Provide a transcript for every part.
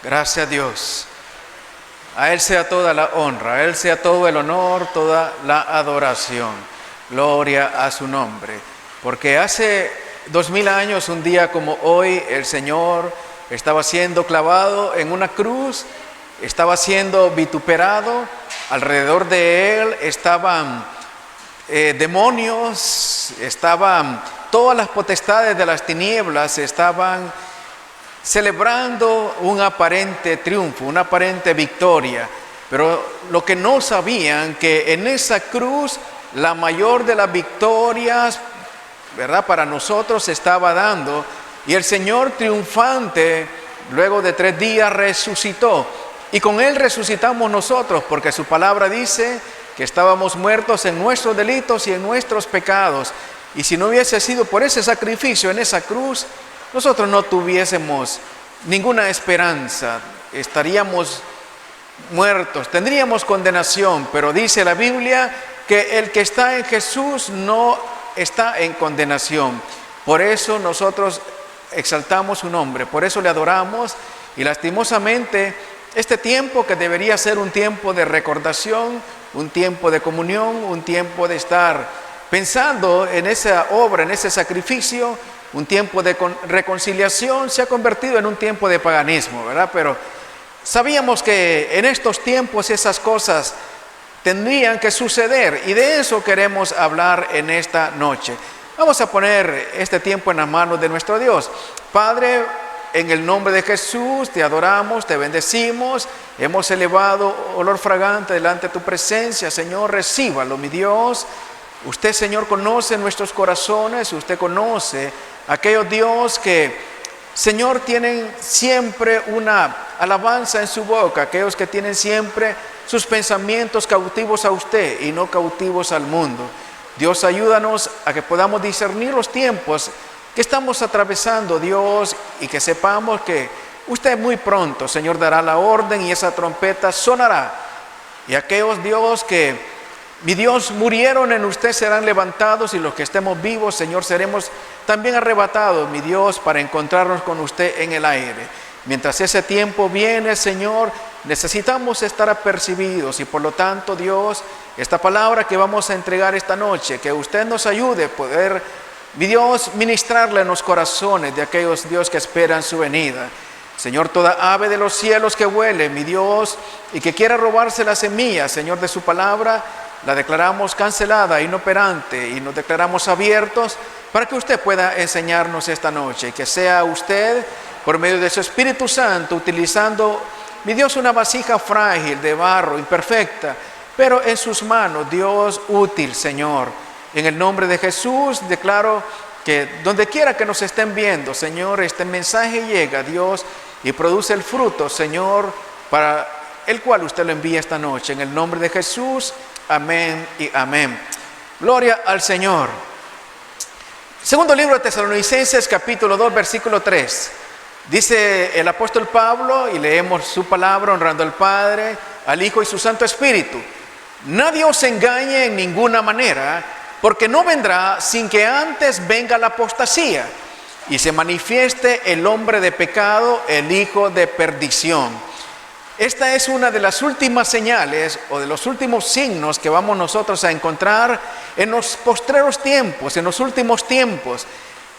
Gracias a Dios. A Él sea toda la honra, a Él sea todo el honor, toda la adoración. Gloria a su nombre. Porque hace 2000 años, un día como hoy, el Señor estaba siendo clavado en una cruz, estaba siendo vituperado. Alrededor de Él estaban demonios, estaban todas las potestades de las tinieblas, estaban celebrando un aparente triunfo, una aparente victoria. Pero lo que no sabían, que en esa cruz la mayor de las victorias, ¿verdad?, para nosotros se estaba dando. Y el Señor triunfante, luego de 3 días, resucitó. Y con Él resucitamos nosotros, porque su palabra dice que estábamos muertos en nuestros delitos y en nuestros pecados. Y si no hubiese sido por ese sacrificio en esa cruz, nosotros no tuviésemos ninguna esperanza, estaríamos muertos, tendríamos condenación. Pero dice la Biblia que el que está en Jesús no está en condenación. Por eso nosotros exaltamos su nombre, por eso le adoramos. Y lastimosamente este tiempo, que debería ser un tiempo de recordación, un tiempo de comunión, un tiempo de estar pensando en esa obra, en ese sacrificio, un tiempo de reconciliación, se ha convertido en un tiempo de paganismo, ¿verdad? Pero sabíamos que en estos tiempos esas cosas tendrían que suceder, y de eso queremos hablar en esta noche. Vamos a poner este tiempo en las manos de nuestro Dios. Padre, en el nombre de Jesús te adoramos, te bendecimos, hemos elevado olor fragante delante de tu presencia. Señor, recíbalo, mi Dios. Usted, Señor, conoce nuestros corazones, usted conoce aquellos, Dios, que, Señor, tienen siempre una alabanza en su boca, aquellos que tienen siempre sus pensamientos cautivos a usted y no cautivos al mundo. Dios, ayúdanos a que podamos discernir los tiempos que estamos atravesando, Dios, y que sepamos que usted muy pronto, Señor, dará la orden y esa trompeta sonará. Y aquellos, Dios, que, mi Dios, murieron en usted serán levantados, y los que estemos vivos, Señor, seremos también arrebatados, mi Dios, para encontrarnos con usted en el aire. Mientras ese tiempo viene, Señor, necesitamos estar apercibidos, y por lo tanto, Dios, esta palabra que vamos a entregar esta noche, que usted nos ayude a poder, mi Dios, ministrarle en los corazones de aquellos, Dios, que esperan su venida. Señor, toda ave de los cielos que vuele, mi Dios, y que quiera robarse la semilla, Señor, de su palabra, la declaramos cancelada, inoperante, y nos declaramos abiertos para que usted pueda enseñarnos esta noche. Y que sea usted, por medio de su Espíritu Santo, utilizando, mi Dios, una vasija frágil de barro, imperfecta, pero en sus manos, Dios, útil, Señor. En el nombre de Jesús declaro que donde quiera que nos estén viendo, Señor, este mensaje llega, Dios, y produce el fruto, Señor, para el cual usted lo envía esta noche. En el nombre de Jesús, amén y amén. Gloria al Señor. Segundo libro de Tesalonicenses, capítulo 2, versículo 3. Dice el apóstol Pablo, y leemos su palabra honrando al Padre, al Hijo y su Santo Espíritu. Nadie os engañe en ninguna manera, porque no vendrá sin que antes venga la apostasía y se manifieste el hombre de pecado, el hijo de perdición. Esta es una de las últimas señales o de los últimos signos que vamos nosotros a encontrar en los postreros tiempos, en los últimos tiempos.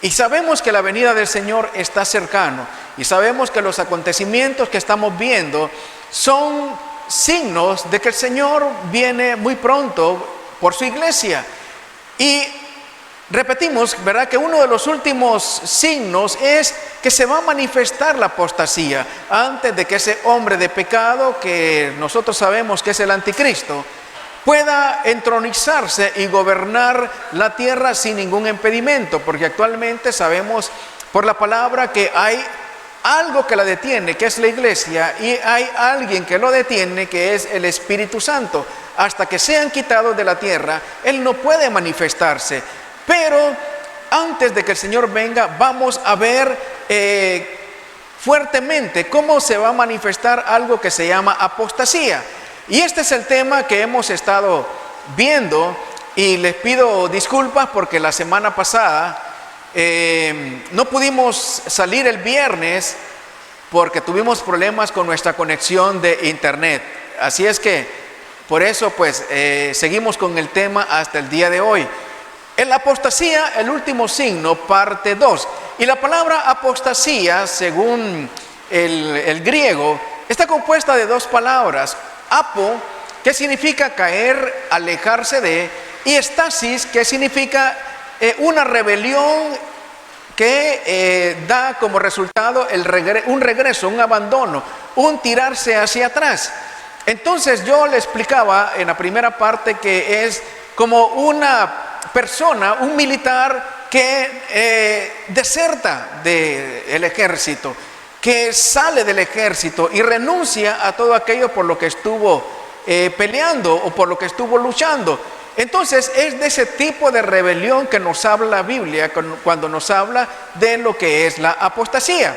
Y sabemos que la venida del Señor está cercano, y sabemos que los acontecimientos que estamos viendo son signos de que el Señor viene muy pronto por su iglesia. Y repetimos, ¿verdad?, que uno de los últimos signos es que se va a manifestar la apostasía antes de que ese hombre de pecado, que nosotros sabemos que es el anticristo, pueda entronizarse y gobernar la tierra sin ningún impedimento. Porque actualmente sabemos por la palabra que hay algo que la detiene, que es la iglesia, y hay alguien que lo detiene, que es el Espíritu Santo. Hasta que sean quitados de la tierra, Él no puede manifestarse. Pero antes de que el Señor venga, vamos a ver fuertemente cómo se va a manifestar algo que se llama apostasía. Y este es el tema que hemos estado viendo, y les pido disculpas porque la semana pasada no pudimos salir el viernes porque tuvimos problemas con nuestra conexión de internet. Así es que por eso pues seguimos con el tema hasta el día de hoy. En la apostasía, el último signo, parte 2. Y la palabra apostasía, según el griego, está compuesta de dos palabras: apo, que significa caer, alejarse de, y estasis, que significa una rebelión que da como resultado un regreso, un abandono, un tirarse hacia atrás. Entonces yo le explicaba en la primera parte que es como una persona, un militar que deserta del ejército, que sale del ejército y renuncia a todo aquello por lo que estuvo peleando o por lo que estuvo luchando. Entonces es de ese tipo de rebelión que nos habla la Biblia cuando nos habla de lo que es la apostasía.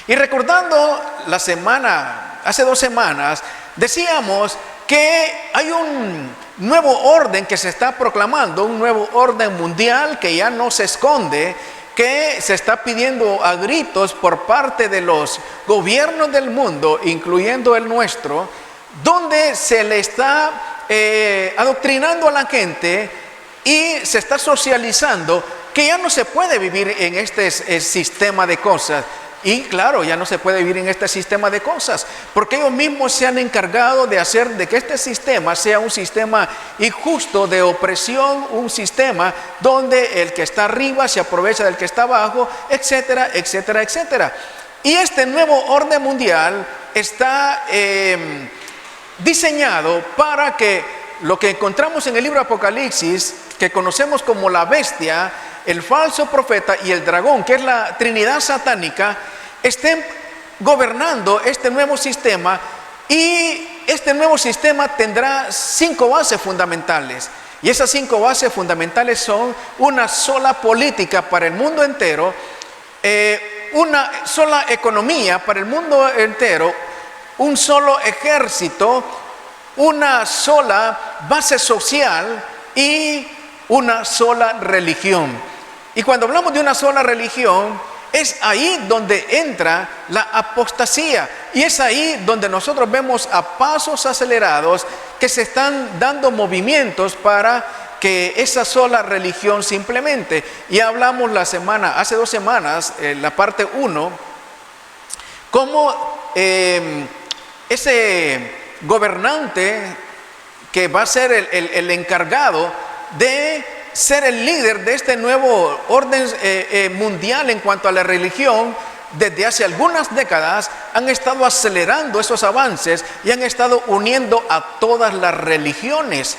Y recordando hace 2 semanas, decíamos que hay un nuevo orden que se está proclamando, un nuevo orden mundial que ya no se esconde, que se está pidiendo a gritos por parte de los gobiernos del mundo, incluyendo el nuestro, donde se le está adoctrinando a la gente y se está socializando que ya no se puede vivir en este sistema de cosas. Y claro, ya no se puede vivir en este sistema de cosas, porque ellos mismos se han encargado de hacer de que este sistema sea un sistema injusto, de opresión, un sistema donde el que está arriba se aprovecha del que está abajo, etcétera, etcétera, etcétera. Y este nuevo orden mundial está diseñado para que lo que encontramos en el libro Apocalipsis, que conocemos como la bestia, el falso profeta y el dragón, que es la Trinidad satánica, estén gobernando este nuevo sistema. Y este nuevo sistema tendrá 5 bases fundamentales. Y esas 5 bases fundamentales son una sola política para el mundo entero, una sola economía para el mundo entero, un solo ejército, una sola base social y una sola religión. Y cuando hablamos de una sola religión, es ahí donde entra la apostasía. Y es ahí donde nosotros vemos a pasos acelerados que se están dando movimientos para que esa sola religión se implemente. Y hablamos hace 2 semanas, en la parte 1, cómo ese gobernante que va a ser el encargado de ser el líder de este nuevo orden mundial en cuanto a la religión, desde hace algunas décadas han estado acelerando esos avances y han estado uniendo a todas las religiones.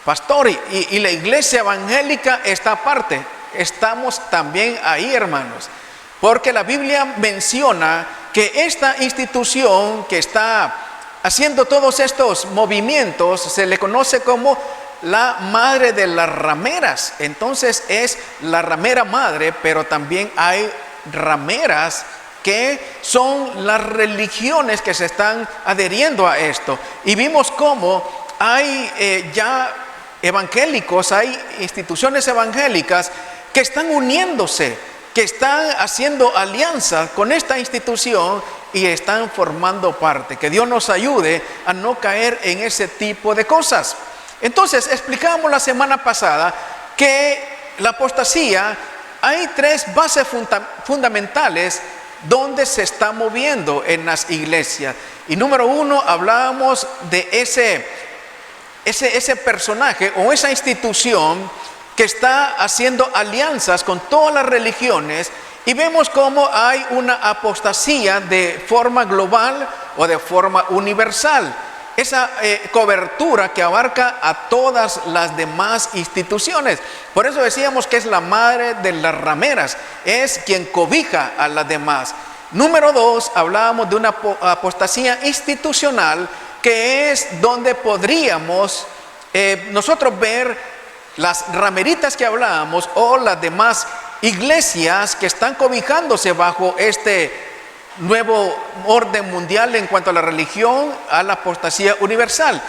Pastor, y la iglesia evangélica está aparte. Estamos también ahí, hermanos, porque la Biblia menciona que esta institución que está haciendo todos estos movimientos se le conoce como la madre de las rameras. Entonces es la ramera madre, pero también hay rameras que son las religiones que se están adheriendo a esto. Y vimos cómo hay ya evangélicos, hay instituciones evangélicas que están uniéndose, que están haciendo alianzas con esta institución y están formando parte. Que Dios nos ayude a no caer en ese tipo de cosas. Entonces explicamos la semana pasada que la apostasía, hay 3 bases fundamentales donde se está moviendo en las iglesias. Y número 1, hablábamos de ese personaje o esa institución que está haciendo alianzas con todas las religiones, y vemos cómo hay una apostasía de forma global o de forma universal. Esa cobertura que abarca a todas las demás instituciones. Por eso decíamos que es la madre de las rameras, es quien cobija a las demás. Número 2, hablábamos de una apostasía institucional, que es donde podríamos nosotros ver las rameritas que hablábamos o las demás iglesias que están cobijándose bajo este nuevo orden mundial en cuanto a la religión, a la apostasía universal.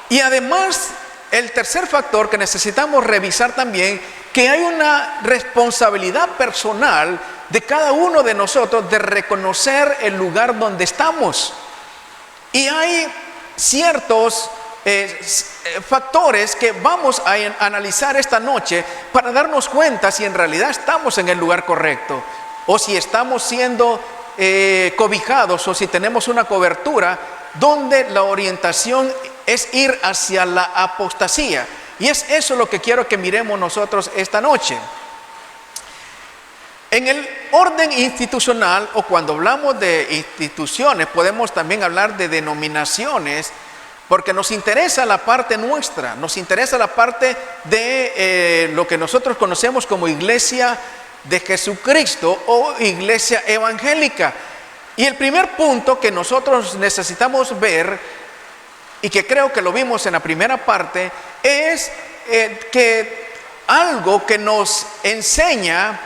Y además, el tercer factor que necesitamos revisar también, que hay una responsabilidad personal de cada uno de nosotros de reconocer el lugar donde estamos. Y hay ciertos factores que vamos a analizar esta noche para darnos cuenta si en realidad estamos en el lugar correcto o si estamos siendo cobijados o si tenemos una cobertura donde la orientación es ir hacia la apostasía. Y es eso lo que quiero que miremos nosotros esta noche. En el orden institucional, o cuando hablamos de instituciones, podemos también hablar de denominaciones, porque nos interesa la parte nuestra, nos interesa la parte de lo que nosotros conocemos como Iglesia de Jesucristo o Iglesia Evangélica. Y el primer punto que nosotros necesitamos ver, y que creo que lo vimos en la primera parte, es que algo que nos enseña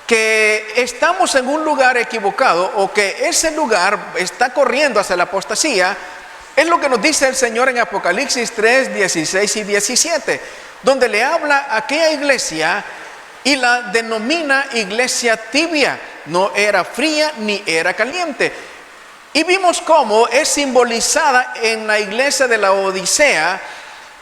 que estamos en un lugar equivocado o que ese lugar está corriendo hacia la apostasía, es lo que nos dice el Señor en Apocalipsis 3, 16 y 17, donde le habla a aquella iglesia y la denomina iglesia tibia, no era fría ni era caliente. Y vimos cómo es simbolizada en la iglesia de la Odisea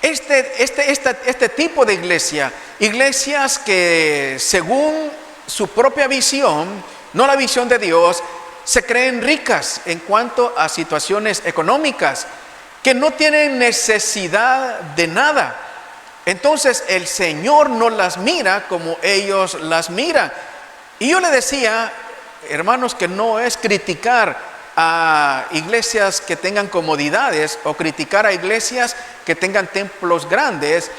este tipo de iglesia, iglesias que según su propia visión, no la visión de Dios, se creen ricas en cuanto a situaciones económicas, que no tienen necesidad de nada. Entonces el Señor no las mira como ellos las miran. Y yo le decía, hermanos, que no es criticar a iglesias que tengan comodidades o criticar a iglesias que tengan templos grandes,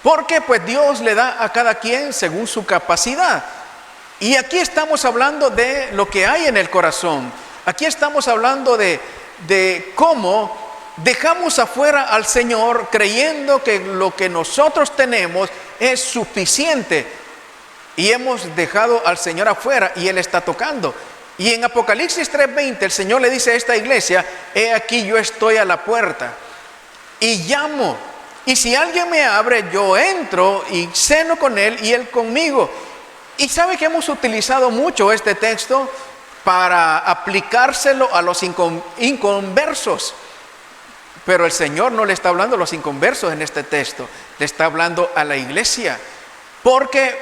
porque pues Dios le da a cada quien según su capacidad. Y aquí estamos hablando de lo que hay en el corazón. Aquí estamos hablando de cómo dejamos afuera al Señor creyendo que lo que nosotros tenemos es suficiente. Y hemos dejado al Señor afuera y Él está tocando. Y en Apocalipsis 3:20 el Señor le dice a esta iglesia: he aquí yo estoy a la puerta y llamo. Y si alguien me abre, yo entro y ceno con Él y Él conmigo. Y sabe que hemos utilizado mucho este texto para aplicárselo a los inconversos. Pero el Señor no le está hablando a los inconversos en este texto, le está hablando a la iglesia. Porque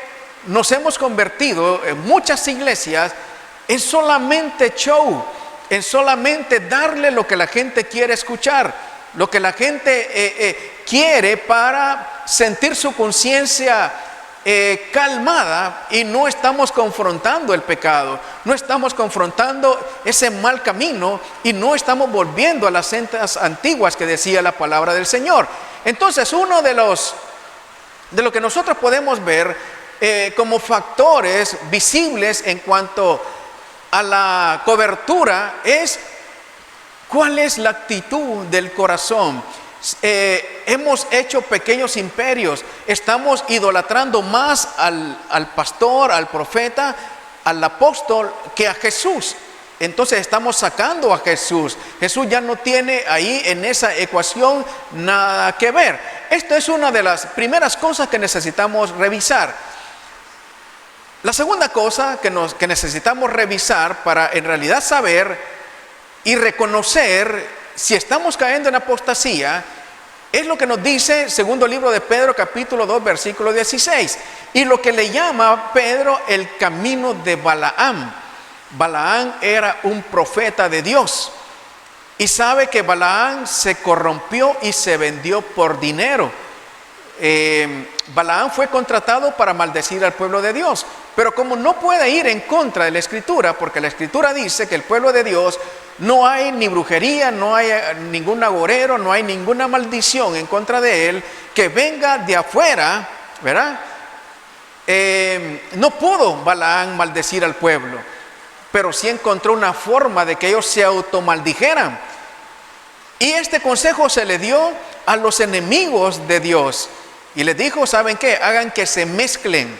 nos hemos convertido en muchas iglesias en solamente show, en solamente darle lo que la gente quiere escuchar, lo que la gente quiere para sentir su conciencia calmada, y no estamos confrontando el pecado, no estamos confrontando ese mal camino y no estamos volviendo a las sendas antiguas que decía la palabra del Señor. Entonces, uno de lo que nosotros podemos ver como factores visibles en cuanto a la cobertura es cuál es la actitud del corazón. Hemos hecho pequeños imperios, estamos idolatrando más al pastor, al profeta, al apóstol que a Jesús. Entonces estamos sacando a Jesús. Jesús ya no tiene ahí en esa ecuación nada que ver. Esto es una de las primeras cosas que necesitamos revisar. La segunda cosa que necesitamos revisar para en realidad saber y reconocer si estamos cayendo en apostasía es lo que nos dice segundo libro de Pedro, capítulo 2, versículo 16, y lo que le llama Pedro el camino de Balaam. Balaam era un profeta de Dios, y sabe que Balaam se corrompió y se vendió por dinero. Balaam fue contratado para maldecir al pueblo de Dios, pero como no puede ir en contra de la Escritura, porque la Escritura dice que el pueblo de Dios no hay ni brujería, no hay ningún agorero, no hay ninguna maldición en contra de él que venga de afuera, ¿verdad? No pudo Balaam maldecir al pueblo, pero sí encontró una forma de que ellos se automaldijeran. Y este consejo se le dio a los enemigos de Dios. Y les dijo, ¿saben qué? Hagan que se mezclen.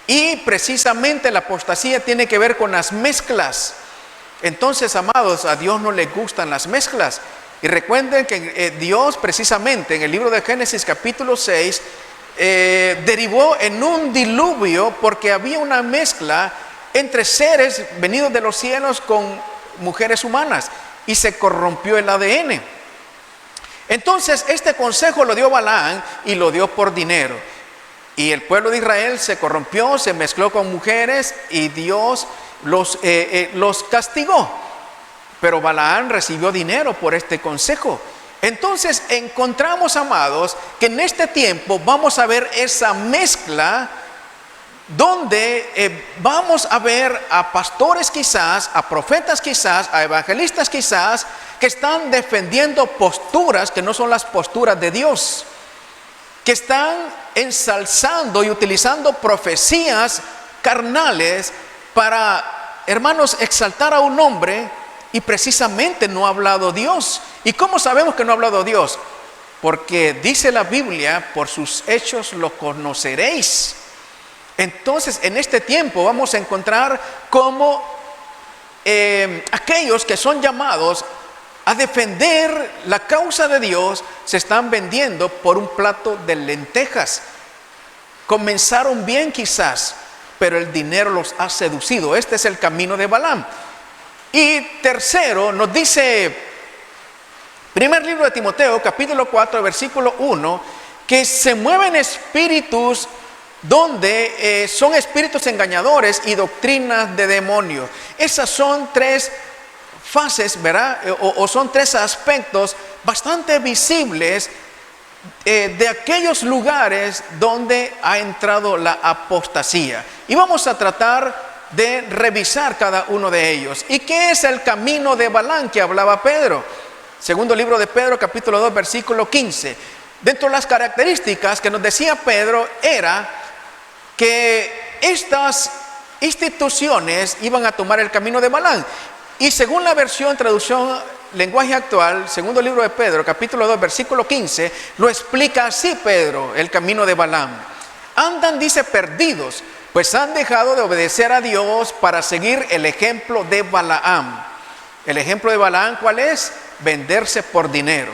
Y precisamente la apostasía tiene que ver con las mezclas. Entonces, amados, a Dios no le gustan las mezclas. Y recuerden que Dios precisamente en el libro de Génesis capítulo 6 derivó en un diluvio porque había una mezcla entre seres venidos de los cielos con mujeres humanas, y se corrompió el ADN. Entonces este consejo lo dio Balaam y lo dio por dinero. Y el pueblo de Israel se corrompió, se mezcló con mujeres y Dios los castigó. Pero Balaam recibió dinero por este consejo. Entonces encontramos, amados, que en este tiempo vamos a ver esa mezcla donde vamos a ver a pastores quizás, a profetas quizás, a evangelistas quizás, que están defendiendo posturas que no son las posturas de Dios, que están ensalzando y utilizando profecías carnales para, hermanos, exaltar a un hombre, y precisamente no ha hablado Dios. ¿Y cómo sabemos que no ha hablado Dios? Porque dice la Biblia, por sus hechos lo conoceréis. Entonces en este tiempo vamos a encontrar cómo aquellos que son llamados a defender la causa de Dios se están vendiendo por un plato de lentejas. Comenzaron bien quizás, pero el dinero los ha seducido. Este es el camino de Balaam. Y tercero, nos dice primer libro de Timoteo, capítulo 4, versículo 1, que se mueven espíritus donde son espíritus engañadores y doctrinas de demonios. Esas son tres fases, ¿verdad? O son tres aspectos bastante visibles de aquellos lugares donde ha entrado la apostasía. Y vamos a tratar de revisar cada uno de ellos. ¿Y qué es el camino de Balaam que hablaba Pedro? Segundo libro de Pedro, capítulo 2, versículo 15. Dentro de las características que nos decía Pedro era que estas instituciones iban a tomar el camino de Balaam. Y según la versión, traducción, lenguaje actual, segundo libro de Pedro, capítulo 2, versículo 15, lo explica así Pedro, el camino de Balaam. Andan, dice, perdidos, pues han dejado de obedecer a Dios para seguir el ejemplo de Balaam. El ejemplo de Balaam, ¿cuál es? Venderse por dinero.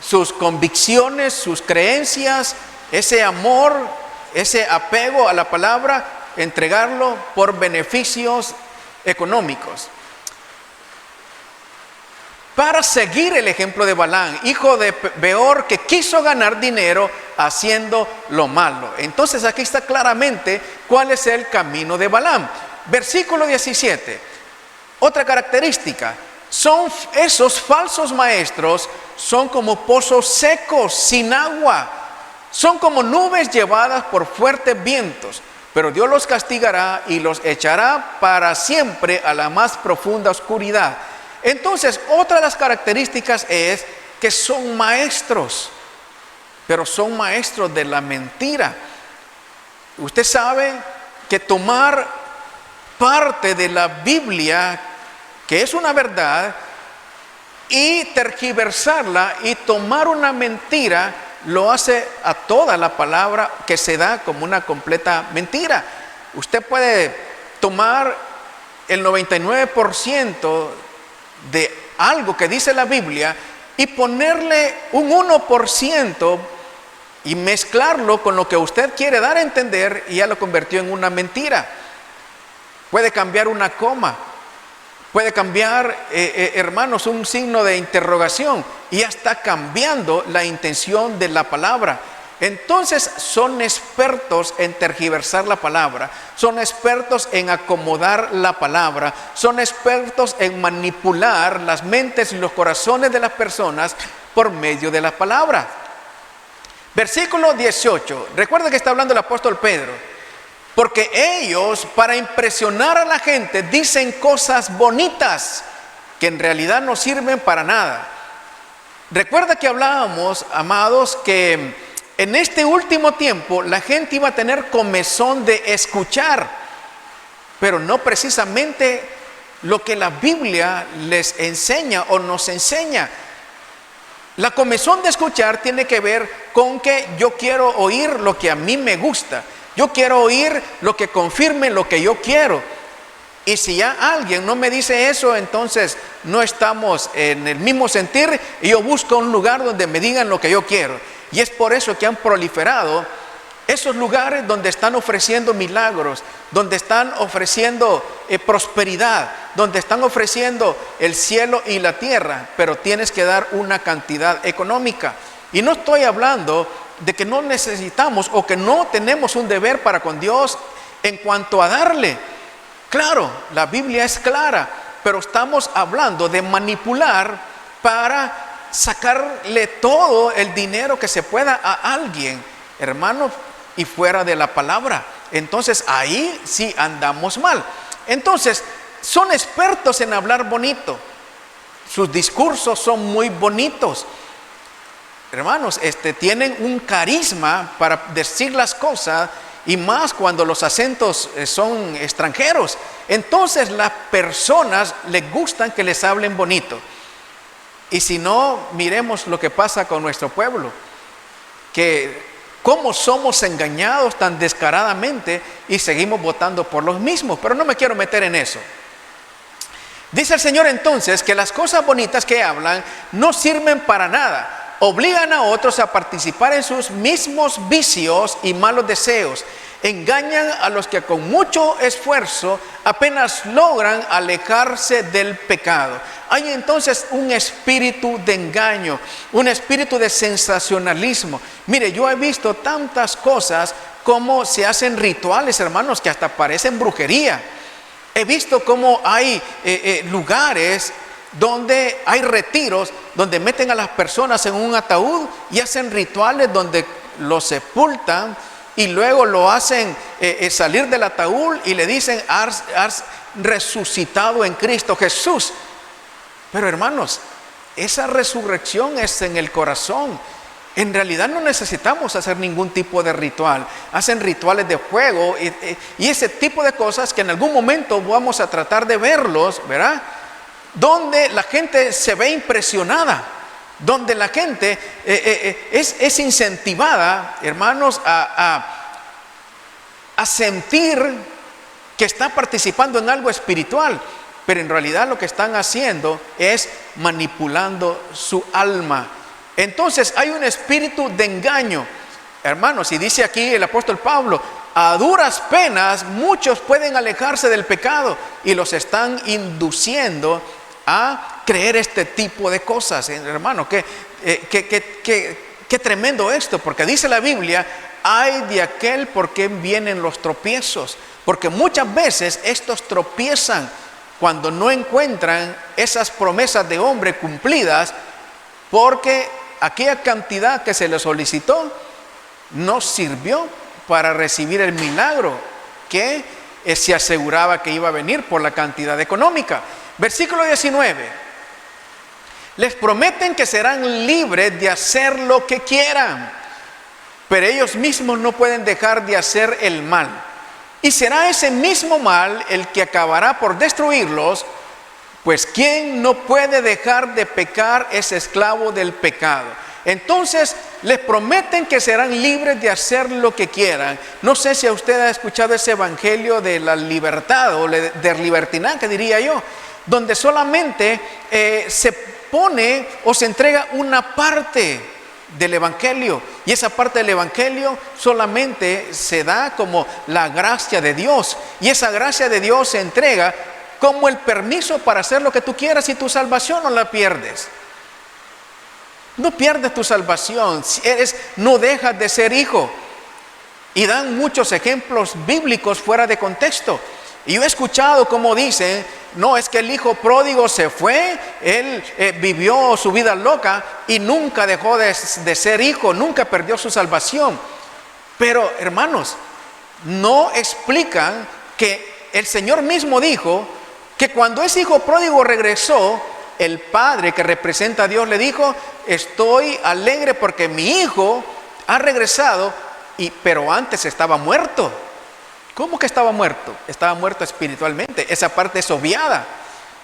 Sus convicciones, sus creencias, ese amor, ese apego a la palabra, entregarlo por beneficios económicos. Para seguir el ejemplo de Balaam, hijo de Beor, que quiso ganar dinero haciendo lo malo. Entonces aquí está claramente cuál es el camino de Balaam. Versículo 17. Otra característica, son esos falsos maestros, son como pozos secos sin agua, son como nubes llevadas por fuertes vientos, pero Dios los castigará y los echará para siempre a la más profunda oscuridad. Entonces, otra de las características es que son maestros, pero son maestros de la mentira. Usted sabe que tomar parte de la Biblia, que es una verdad, y tergiversarla y tomar una mentira, lo hace a toda la palabra que se da como una completa mentira. Usted puede tomar el 99% de algo que dice la Biblia y ponerle un 1% y mezclarlo con lo que usted quiere dar a entender, y ya lo convirtió en una mentira. Puede cambiar una coma, puede cambiar, hermanos, un signo de interrogación, y ya está cambiando la intención de la palabra. Entonces son expertos en tergiversar la palabra, son expertos en acomodar la palabra, son expertos en manipular las mentes y los corazones de las personas por medio de la palabra. Versículo 18, recuerda que está hablando el apóstol Pedro, porque ellos, para impresionar a la gente, dicen cosas bonitas que en realidad no sirven para nada. Recuerda que hablábamos, amados, que en este último tiempo la gente iba a tener comezón de escuchar, pero no precisamente lo que la Biblia les enseña o nos enseña. La comezón de escuchar tiene que ver con que yo quiero oír lo que a mí me gusta. Yo quiero oír lo que confirme lo que yo quiero. Y si ya alguien no me dice eso, entonces no estamos en el mismo sentir, y yo busco un lugar donde me digan lo que yo quiero. Y es por eso que han proliferado Esos lugares donde están ofreciendo milagros, donde están ofreciendo prosperidad, donde están ofreciendo el cielo y la tierra, pero tienes que dar una cantidad económica. Y no estoy hablando de que no necesitamos o que no tenemos un deber para con Dios en cuanto a darle. Claro, la Biblia es clara, pero estamos hablando de manipular para sacarle todo el dinero que se pueda a alguien, hermanos, y fuera de la palabra. Entonces ahí sí andamos mal. Entonces son expertos en hablar bonito, sus discursos son muy bonitos, hermanos, tienen un carisma para decir las cosas, y más cuando los acentos son extranjeros. Entonces las personas les gustan que les hablen bonito. Y si no, miremos lo que pasa con nuestro pueblo, que cómo somos engañados tan descaradamente y seguimos votando por los mismos. Pero no me quiero meter en eso. Dice el Señor entonces que las cosas bonitas que hablan no sirven para nada. Obligan a otros a participar en sus mismos vicios y malos deseos. Engañan a los que con mucho esfuerzo apenas logran alejarse del pecado. Hay entonces un espíritu de engaño, un espíritu de sensacionalismo. Mire, yo he visto tantas cosas como se hacen rituales, hermanos, que hasta parecen brujería. He visto cómo hay lugares donde hay retiros, donde meten a las personas en un ataúd y hacen rituales donde los sepultan y luego lo hacen salir del ataúd y le dicen: has resucitado en Cristo Jesús. Pero hermanos, esa resurrección es en el corazón. En realidad no necesitamos hacer ningún tipo de ritual. Hacen rituales de fuego y ese tipo de cosas que en algún momento vamos a tratar de verlos, ¿verdad? Donde la gente se ve impresionada, donde la gente es incentivada, hermanos, a sentir que está participando en algo espiritual, pero en realidad lo que están haciendo es manipulando su alma. Entonces hay un espíritu de engaño, hermanos, y dice aquí el apóstol Pablo: a duras penas muchos pueden alejarse del pecado, y los están induciendo a creer este tipo de cosas. Hermano, qué tremendo esto, porque dice la Biblia: ay de aquel por quien vienen los tropiezos, porque muchas veces estos tropiezan cuando no encuentran esas promesas de hombre cumplidas, porque aquella cantidad que se les solicitó no sirvió para recibir el milagro que se aseguraba que iba a venir por la cantidad económica. Versículo 19: les prometen que serán libres de hacer lo que quieran, pero ellos mismos no pueden dejar de hacer el mal, y será ese mismo mal el que acabará por destruirlos, pues quien no puede dejar de pecar es esclavo del pecado. Entonces les prometen que serán libres de hacer lo que quieran. No sé si usted ha escuchado ese evangelio de la libertad o de libertinaje, diría yo, donde solamente se pone o se entrega una parte del evangelio, y esa parte del evangelio solamente se da como la gracia de Dios, y esa gracia de Dios se entrega como el permiso para hacer lo que tú quieras, y tu salvación no la pierdes. No pierdes tu salvación, no dejas de ser hijo. Y dan muchos ejemplos bíblicos fuera de contexto. Y yo he escuchado como dicen: no, es que el hijo pródigo se fue, él vivió su vida loca y nunca dejó de ser hijo, nunca perdió su salvación. Pero hermanos, no explican que el Señor mismo dijo que cuando ese hijo pródigo regresó, el padre que representa a Dios le dijo: estoy alegre porque mi hijo ha regresado, pero antes estaba muerto. ¿Cómo que estaba muerto? Estaba muerto espiritualmente. Esa parte es obviada.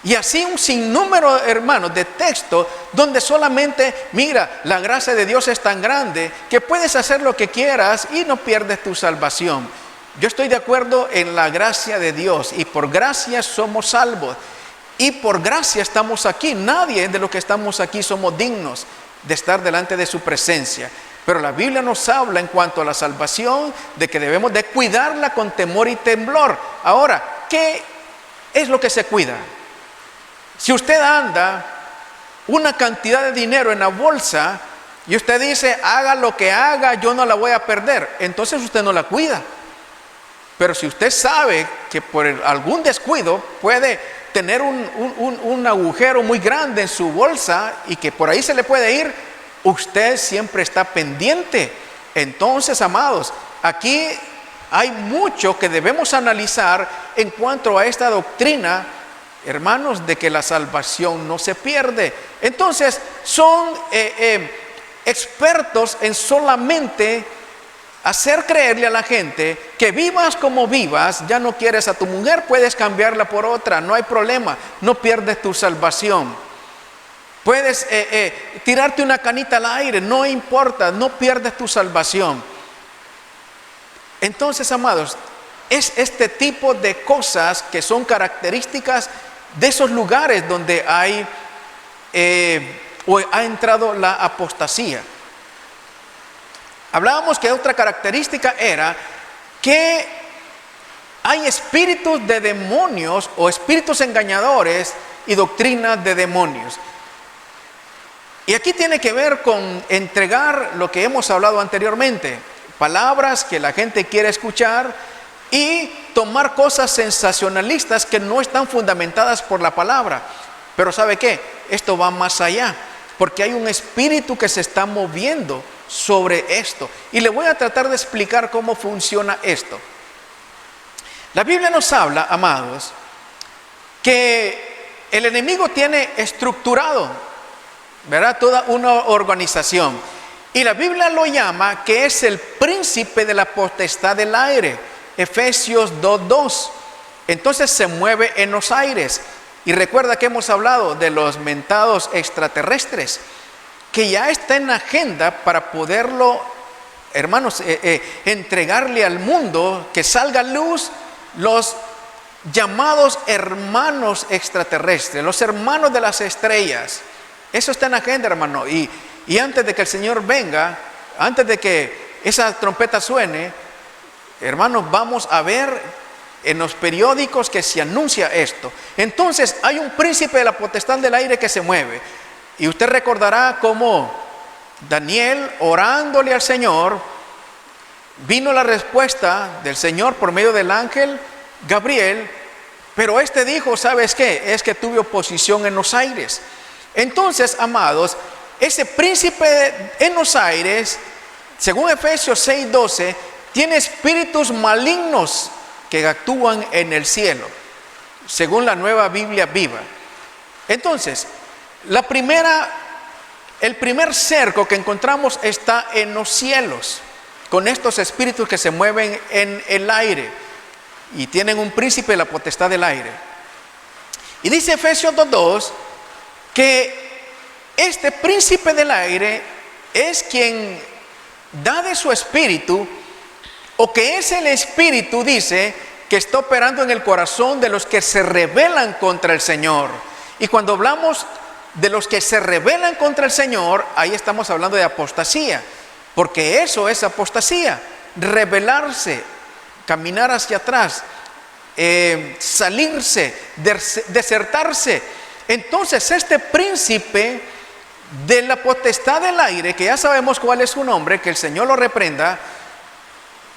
Y así un sinnúmero, hermanos, de textos donde solamente, mira, la gracia de Dios es tan grande que puedes hacer lo que quieras y no pierdes tu salvación. Yo estoy de acuerdo en la gracia de Dios, y por gracia somos salvos, y por gracia estamos aquí. Nadie de los que estamos aquí somos dignos de estar delante de su presencia. Pero la Biblia nos habla en cuanto a la salvación de que debemos de cuidarla con temor y temblor. Ahora, ¿qué es lo que se cuida? Si usted anda una cantidad de dinero en la bolsa y usted dice, haga lo que haga, yo no la voy a perder, entonces usted no la cuida. Pero si usted sabe que por algún descuido puede tener un agujero muy grande en su bolsa y que por ahí se le puede ir, usted siempre está pendiente. Entonces, amados, aquí hay mucho que debemos analizar en cuanto a esta doctrina, hermanos, de que la salvación no se pierde. Entonces, son expertos en solamente hacer creerle a la gente que vivas como vivas, ya no quieres a tu mujer, puedes cambiarla por otra, no hay problema, no pierdes tu salvación. Puedes tirarte una canita al aire, no importa, no pierdes tu salvación. Entonces, amados, es este tipo de cosas que son características de esos lugares donde hay o ha entrado la apostasía. Hablábamos que otra característica era que hay espíritus de demonios o espíritus engañadores y doctrinas de demonios. Y aquí tiene que ver con entregar lo que hemos hablado anteriormente, palabras que la gente quiere escuchar y tomar cosas sensacionalistas que no están fundamentadas por la palabra. Pero ¿sabe qué? Esto va más allá, porque hay un espíritu que se está moviendo sobre esto. Y le voy a tratar de explicar cómo funciona esto. La Biblia nos habla, amados, que el enemigo tiene estructurado, ¿verdad?, toda una organización. Y la Biblia lo llama que es el príncipe de la potestad del aire. Efesios 2:2. Entonces se mueve en los aires. Y recuerda que hemos hablado de los mentados extraterrestres, que ya está en la agenda para poderlo, hermanos, entregarle al mundo, que salga a luz los llamados hermanos extraterrestres, los hermanos de las estrellas. Eso está en la agenda, hermano. Y antes de que el Señor venga, antes de que esa trompeta suene, hermanos, vamos a ver en los periódicos que se anuncia esto. Entonces hay un príncipe de la potestad del aire que se mueve. Y usted recordará cómo Daniel, orándole al Señor, vino la respuesta del Señor por medio del ángel Gabriel. Pero este dijo, ¿sabes qué? Es que tuve oposición en los aires. Entonces, amados, ese príncipe en los aires, según Efesios 6:12, tiene espíritus malignos que actúan en el cielo, según la Nueva Biblia Viva. Entonces, el primer cerco que encontramos está en los cielos, con estos espíritus que se mueven en el aire y tienen un príncipe de la potestad del aire. Y dice Efesios 2:2 que este príncipe del aire es quien da de su espíritu, o que es el espíritu, dice, que está operando en el corazón de los que se rebelan contra el Señor. Y cuando hablamos de los que se rebelan contra el Señor, ahí estamos hablando de apostasía, porque eso es apostasía: rebelarse, caminar hacia atrás, salirse, desertarse. Entonces este príncipe de la potestad del aire, que ya sabemos cuál es su nombre, que el Señor lo reprenda,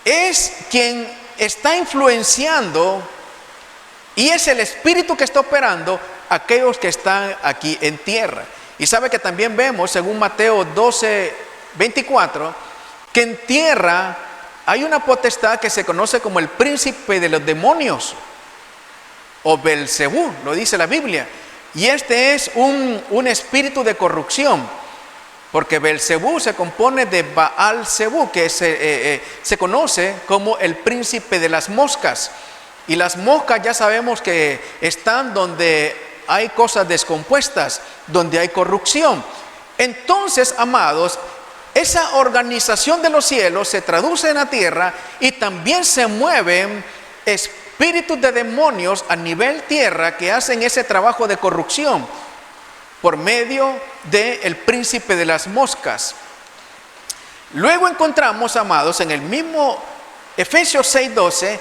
es quien está influenciando y es el espíritu que está operando a aquellos que están aquí en tierra. Y sabe que también vemos, según Mateo 12:24, que en tierra hay una potestad que se conoce como el príncipe de los demonios, o Belcebú, lo dice la Biblia. Y este es un espíritu de corrupción, porque Belcebú se compone de Baal-Zebú, que se conoce como el príncipe de las moscas. Y las moscas ya sabemos que están donde hay cosas descompuestas, donde hay corrupción. Entonces, amados, esa organización de los cielos se traduce en la tierra y también se mueven espíritus de demonios a nivel tierra que hacen ese trabajo de corrupción por medio del príncipe de las moscas. Luego encontramos, amados, en el mismo Efesios 6:12,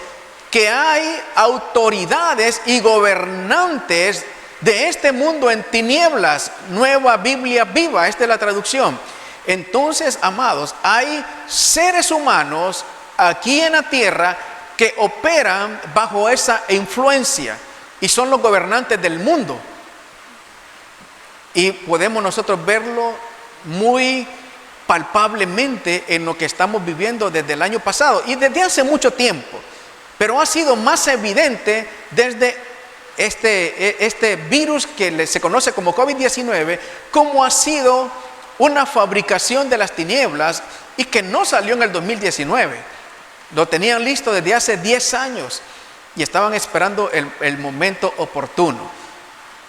que hay autoridades y gobernantes de este mundo en tinieblas. Nueva Biblia Viva, esta es la traducción. Entonces, amados, hay seres humanos aquí en la tierra que operan bajo esa influencia y son los gobernantes del mundo. Y podemos nosotros verlo muy palpablemente en lo que estamos viviendo desde el año pasado y desde hace mucho tiempo, pero ha sido más evidente desde este virus que se conoce como COVID-19, como ha sido una fabricación de las tinieblas y que no salió en el 2019, lo tenían listo desde hace 10 años y estaban esperando el momento oportuno.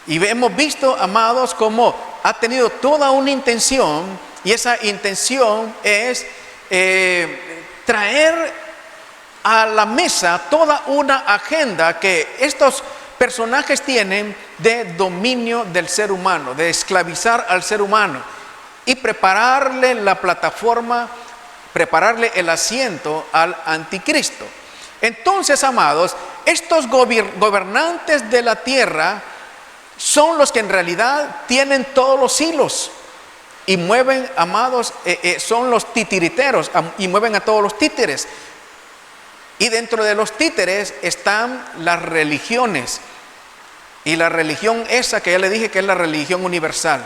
Y hemos visto, amados, cómo ha tenido toda una intención. Y esa intención es traer a la mesa toda una agenda que estos personajes tienen de dominio del ser humano, de esclavizar al ser humano y prepararle la plataforma, prepararle el asiento al anticristo. Entonces, amados, estos gobernantes de la tierra son los que en realidad tienen todos los hilos. Y mueven, amados, son los titiriteros y mueven a todos los títeres. Y dentro de los títeres están las religiones. Y la religión esa que ya le dije que es la religión universal.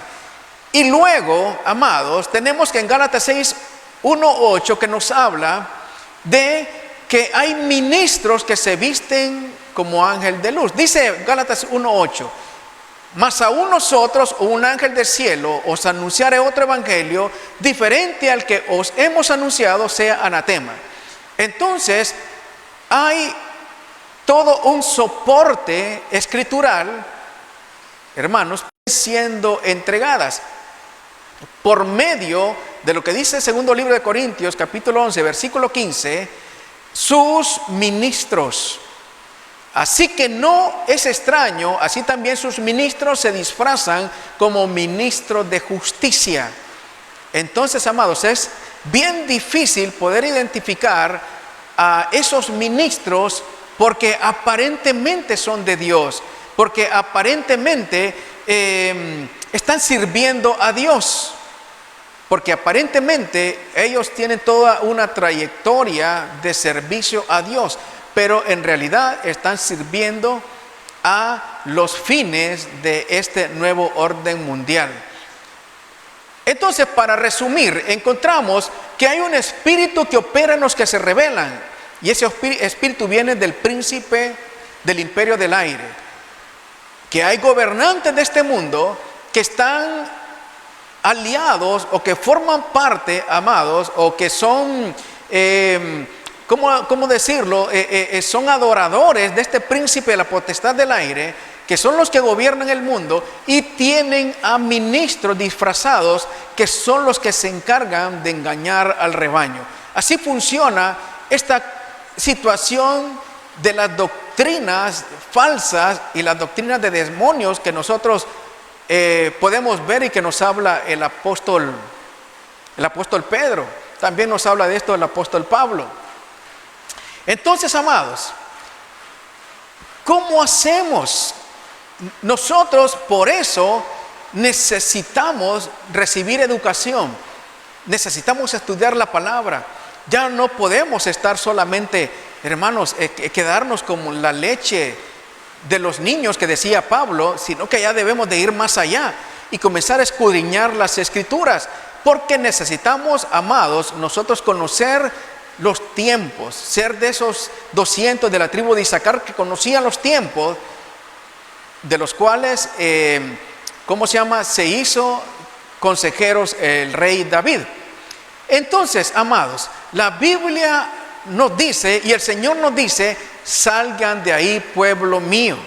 Y luego, amados, tenemos que en Gálatas 6:1-8 que nos habla de que hay ministros que se visten como ángel de luz. Dice Gálatas 1:8. Mas aún nosotros o un ángel del cielo os anunciaré otro evangelio diferente al que os hemos anunciado, sea anatema. Entonces hay todo un soporte escritural, hermanos, siendo entregadas por medio de lo que dice el segundo libro de Corintios, capítulo 11, versículo 15, sus ministros. Así que no es extraño, así también sus ministros se disfrazan como ministros de justicia. Entonces, amados, es bien difícil poder identificar a esos ministros porque aparentemente son de Dios, porque aparentemente están sirviendo a Dios, porque aparentemente ellos tienen toda una trayectoria de servicio a Dios, pero en realidad están sirviendo a los fines de este nuevo orden mundial. Entonces, para resumir, encontramos que hay un espíritu que opera en los que se rebelan, y ese espíritu viene del príncipe del imperio del aire, que hay gobernantes de este mundo que están aliados o que forman parte, amados, o que son ¿cómo decirlo? Son adoradores de este príncipe de la potestad del aire, que son los que gobiernan el mundo y tienen a ministros disfrazados que son los que se encargan de engañar al rebaño. Así funciona esta situación de las doctrinas falsas y las doctrinas de demonios que nosotros podemos ver y que nos habla el apóstol Pedro. También nos habla de esto el apóstol Pablo. Entonces, amados, ¿cómo hacemos? Nosotros por eso necesitamos recibir educación, necesitamos estudiar la palabra. Ya no podemos estar solamente, hermanos, quedarnos como la leche de los niños que decía Pablo, sino que ya debemos de ir más allá y comenzar a escudriñar las escrituras, porque necesitamos, amados, nosotros conocer los tiempos, ser de esos 200 de la tribu de Isaacar que conocían los tiempos, de los cuales, se hizo consejeros el rey David. Entonces, amados, la Biblia nos dice, y el Señor nos dice, salgan de ahí, pueblo mío,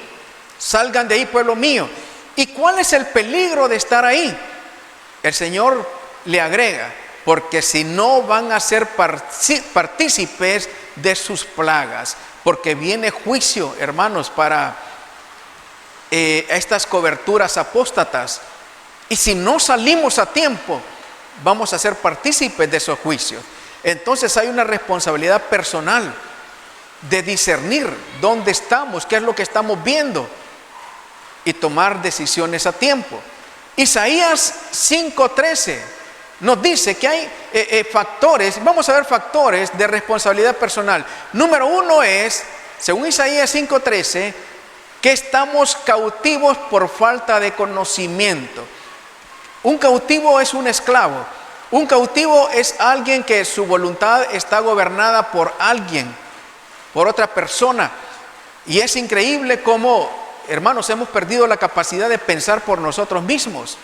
salgan de ahí, pueblo mío. ¿Y cuál es el peligro de estar ahí? El Señor le agrega, porque si no van a ser partícipes de sus plagas, porque viene juicio, hermanos, para estas coberturas apóstatas. Y si no salimos a tiempo, vamos a ser partícipes de esos juicios. Entonces hay una responsabilidad personal de discernir dónde estamos, qué es lo que estamos viendo y tomar decisiones a tiempo. Isaías 5:13 nos dice que hay factores, vamos a ver factores de responsabilidad personal. Número uno es, según Isaías 5:13, que estamos cautivos por falta de conocimiento. Un cautivo es un esclavo. Un cautivo es alguien que su voluntad está gobernada por alguien, por otra persona. Y es increíble cómo, hermanos, hemos perdido la capacidad de pensar por nosotros mismos.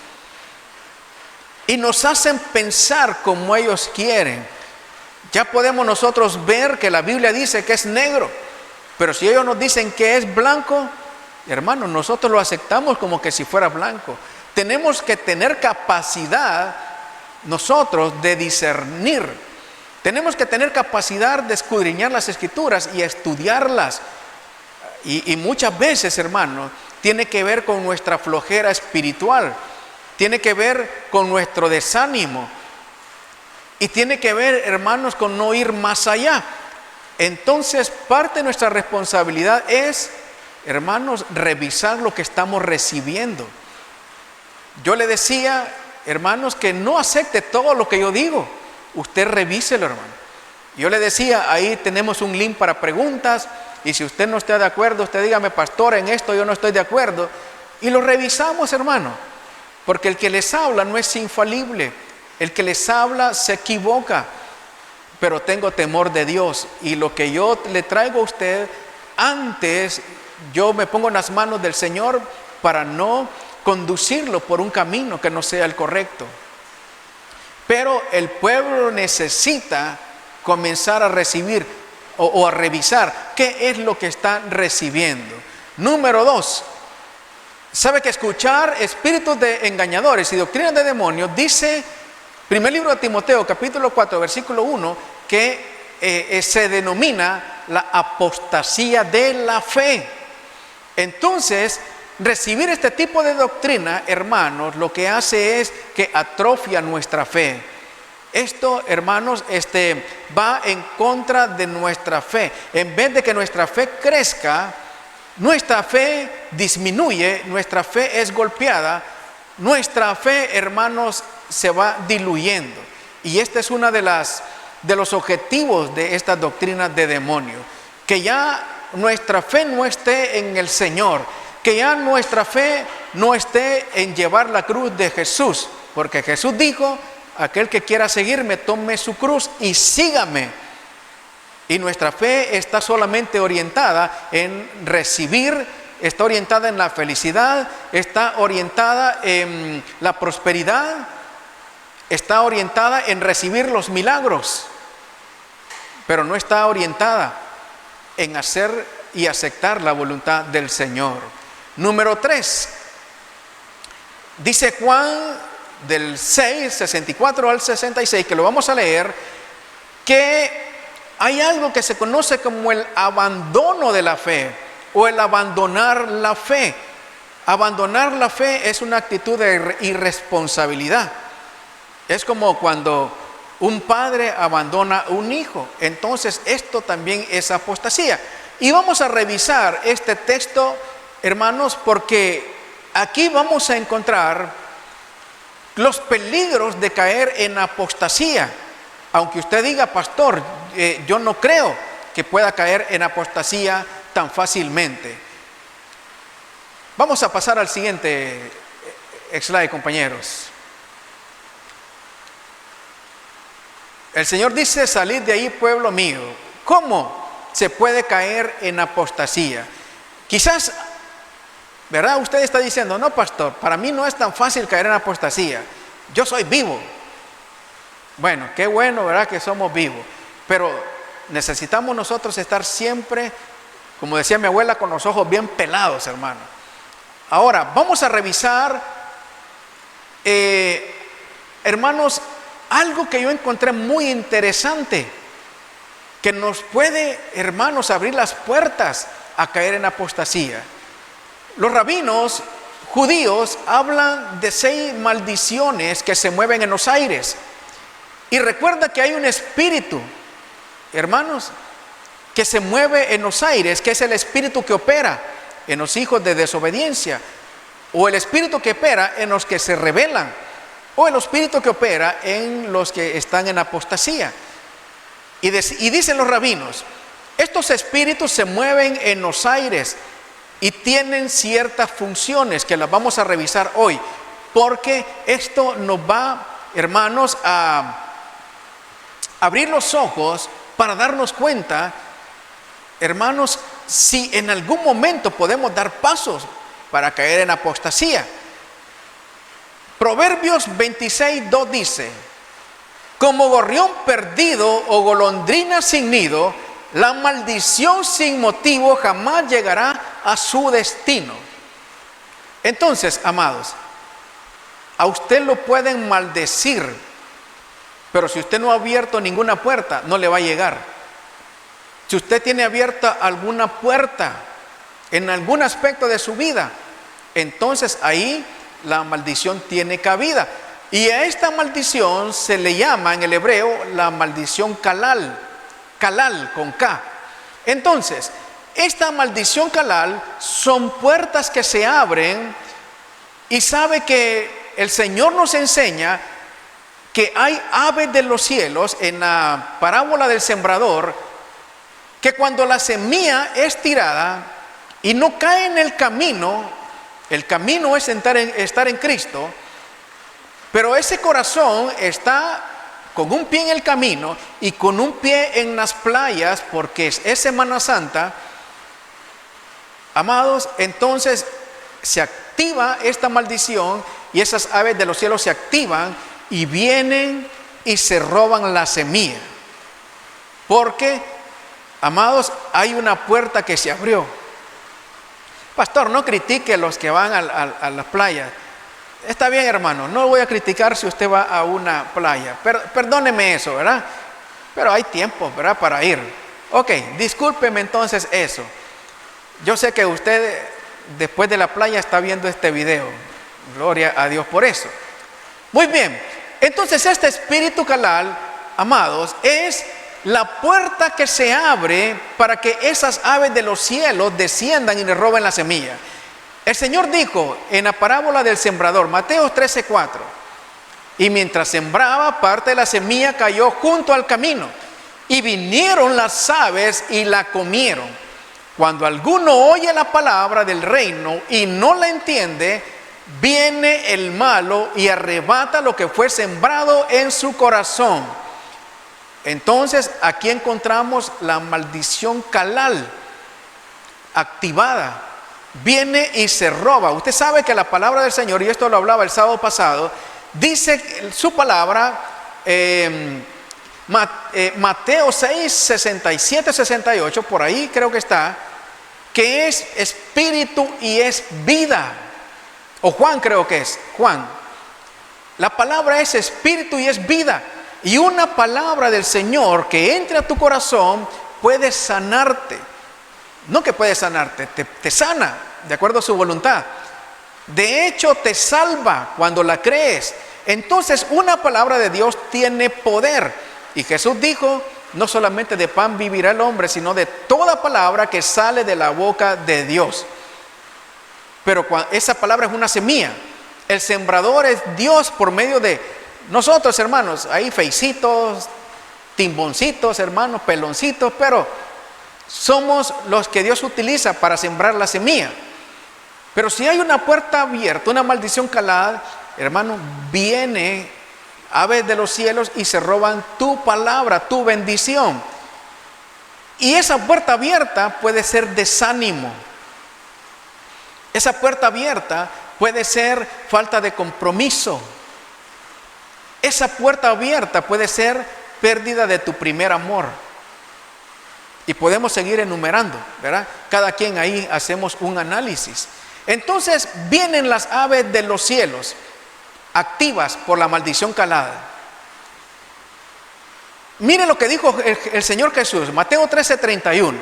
Y nos hacen pensar como ellos quieren. Ya podemos nosotros ver que la Biblia dice que es negro, pero si ellos nos dicen que es blanco, hermanos, nosotros lo aceptamos como que si fuera blanco. Tenemos que tener capacidad nosotros de discernir. Tenemos que tener capacidad de escudriñar las Escrituras y estudiarlas. Y muchas veces, hermanos, tiene que ver con nuestra flojera espiritual. Tiene que ver con nuestro desánimo. Y tiene que ver, hermanos, con no ir más allá. Entonces, parte de nuestra responsabilidad es, hermanos, revisar lo que estamos recibiendo. Yo le decía, hermanos, que no acepte todo lo que yo digo. Usted revíselo, hermano. Yo le decía, ahí tenemos un link para preguntas. Y si usted no está de acuerdo, usted dígame, pastor, en esto yo no estoy de acuerdo. Y lo revisamos, hermano. Porque el que les habla no es infalible. El que les habla se equivoca. Pero tengo temor de Dios. Y lo que yo le traigo a usted, antes yo me pongo en las manos del Señor para no conducirlo por un camino que no sea el correcto. Pero el pueblo necesita comenzar a recibir o a revisar qué es lo que están recibiendo. Número 2, sabe que escuchar espíritus de engañadores y doctrinas de demonios, dice primer libro de Timoteo capítulo 4 versículo 1, que se denomina la apostasía de la fe. Entonces, recibir este tipo de doctrina, hermanos, lo que hace es que atrofia nuestra fe. Esto, hermanos, va en contra de nuestra fe. En vez de que nuestra fe crezca, nuestra fe disminuye, nuestra fe es golpeada, nuestra fe, hermanos, se va diluyendo. Y este es uno de los objetivos de estas doctrinas de demonio. Que ya nuestra fe no esté en el Señor, que ya nuestra fe no esté en llevar la cruz de Jesús, porque Jesús dijo, aquel que quiera seguirme, tome su cruz y sígame. Y nuestra fe está solamente orientada en recibir, está orientada en la felicidad, está orientada en la prosperidad, está orientada en recibir los milagros, pero no está orientada en hacer y aceptar la voluntad del Señor. Número 3, dice Juan del 6, 64 al 66, que lo vamos a leer, que hay algo que se conoce como el abandono de la fe o el abandonar la fe. Abandonar la fe es una actitud de irresponsabilidad. Es como cuando un padre abandona a un hijo. Entonces esto también es apostasía. Y vamos a revisar este texto, hermanos, porque aquí vamos a encontrar los peligros de caer en apostasía. Aunque usted diga, pastor, yo no creo que pueda caer en apostasía tan fácilmente. Vamos a pasar al siguiente slide, compañeros. El Señor dice, salid de ahí, pueblo mío. ¿Cómo se puede caer en apostasía? Quizás, ¿verdad? Usted está diciendo, no, pastor, para mí no es tan fácil caer en apostasía. Yo soy vivo. Bueno, qué bueno, ¿verdad? Que somos vivos. Pero necesitamos nosotros estar siempre, como decía mi abuela, con los ojos bien pelados, hermano. Ahora, vamos a revisar, hermanos, algo que yo encontré muy interesante, que nos puede, hermanos, abrir las puertas a caer en apostasía. Los rabinos judíos hablan de 6 maldiciones que se mueven en los aires. Y recuerda que hay un espíritu, hermanos, que se mueve en los aires, que es el espíritu que opera en los hijos de desobediencia, o el espíritu que opera en los que se rebelan, o el espíritu que opera en los que están en apostasía. Y dicen los rabinos, estos espíritus se mueven en los aires y tienen ciertas funciones que las vamos a revisar hoy, porque esto nos va, hermanos, a abrir los ojos para darnos cuenta, hermanos, si en algún momento podemos dar pasos para caer en apostasía. Proverbios 26:2 dice: como gorrión perdido o golondrina sin nido, la maldición sin motivo jamás llegará a su destino. Entonces, amados, a usted lo pueden maldecir, pero si usted no ha abierto ninguna puerta, no le va a llegar. Si usted tiene abierta alguna puerta en algún aspecto de su vida, entonces ahí la maldición tiene cabida. Y a esta maldición se le llama en el hebreo la maldición kalal, kalal con K. Entonces, esta maldición kalal son puertas que se abren, y sabe que el Señor nos enseña que hay aves de los cielos en la parábola del sembrador, que cuando la semilla es tirada y no cae en el camino es estar en Cristo, pero ese corazón está con un pie en el camino y con un pie en las playas, porque es Semana Santa, amados, entonces se activa esta maldición y esas aves de los cielos se activan y vienen y se roban la semilla. Porque, amados, hay una puerta que se abrió. Pastor, no critique a los que van a las playas. Está bien, hermano, no voy a criticar si usted va a una playa. Perdóneme eso, ¿verdad? Pero hay tiempo, ¿verdad?, para ir. Ok, discúlpeme entonces eso. Yo sé que usted después de la playa está viendo este video. Gloria a Dios por eso. Muy bien, entonces este espíritu kalal, amados, es la puerta que se abre para que esas aves de los cielos desciendan y le roben la semilla. El Señor dijo en la parábola del sembrador, Mateo 13:4, y mientras sembraba, parte de la semilla cayó junto al camino, y vinieron las aves y la comieron. Cuando alguno oye la palabra del reino y no la entiende, viene el malo y arrebata lo que fue sembrado en su corazón. Entonces aquí encontramos la maldición kalal activada. Viene y se roba. Usted sabe que la palabra del Señor, y esto lo hablaba el sábado pasado, dice su palabra, Mateo 6, 67, 68, por ahí creo que está, que es espíritu y es vida. O Juan creo que es, Juan. La palabra es espíritu y es vida. Y una palabra del Señor que entre a tu corazón puede sanarte. No que puede sanarte, te sana de acuerdo a su voluntad. De hecho, te salva cuando la crees. Entonces, una palabra de Dios tiene poder. Y Jesús dijo, no solamente de pan vivirá el hombre, sino de toda palabra que sale de la boca de Dios. Pero esa palabra es una semilla. El sembrador es Dios por medio de nosotros, hermanos. Hay feicitos, timboncitos, hermanos, peloncitos, pero somos los que Dios utiliza para sembrar la semilla. Pero si hay una puerta abierta, una maldición calada, hermano, viene aves de los cielos y se roban tu palabra, tu bendición. Y esa puerta abierta puede ser desánimo. Esa puerta abierta puede ser falta de compromiso. Esa puerta abierta puede ser pérdida de tu primer amor. Y podemos seguir enumerando, ¿verdad? Cada quien ahí hacemos un análisis. Entonces vienen las aves de los cielos, activas por la maldición calada. Mire lo que dijo el Señor Jesús, Mateo 13:31.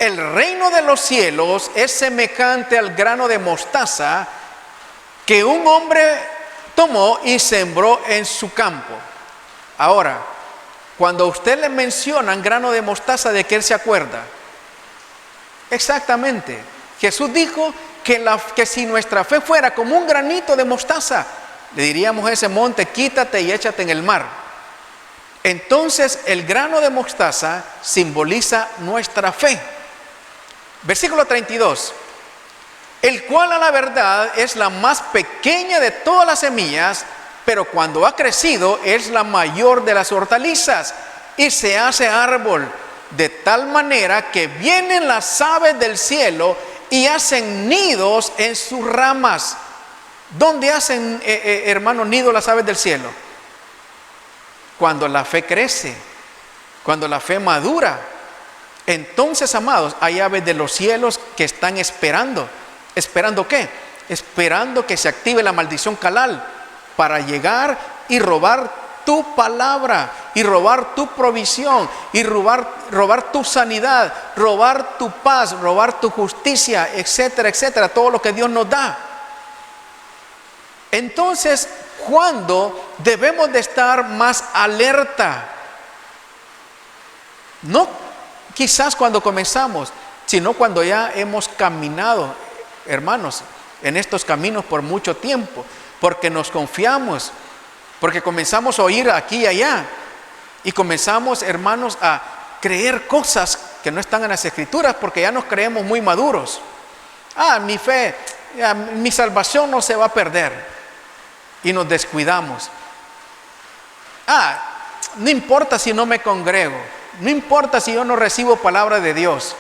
el reino de los cielos es semejante al grano de mostaza que un hombre tomó y sembró en su campo. Ahora, cuando a usted le mencionan grano de mostaza, ¿de qué él se acuerda? Exactamente. Jesús dijo que si nuestra fe fuera como un granito de mostaza, le diríamos a ese monte, quítate y échate en el mar. Entonces el grano de mostaza simboliza nuestra fe. Versículo 32. El cual a la verdad es la más pequeña de todas las semillas, pero cuando ha crecido es la mayor de las hortalizas y se hace árbol, de tal manera que vienen las aves del cielo y hacen nidos en sus ramas. ¿Dónde hacen, hermanos, nidos las aves del cielo? Cuando la fe crece, cuando la fe madura. Entonces, amados, hay aves de los cielos que están esperando. ¿Esperando qué? Esperando que se active la maldición calal para llegar y robar tu palabra, y robar tu provisión, y robar tu sanidad, robar tu paz, robar tu justicia, etcétera, etcétera, todo lo que Dios nos da. Entonces, ¿cuándo debemos de estar más alerta? No quizás cuando comenzamos, sino cuando ya hemos caminado, hermanos, en estos caminos por mucho tiempo, porque nos confiamos, porque comenzamos a oír aquí y allá, y comenzamos, hermanos, a creer cosas que no están en las Escrituras, porque ya nos creemos muy maduros. Mi fe, mi salvación no se va a perder. Y nos descuidamos. No importa si no me congrego, no importa si yo no recibo palabra de Dios,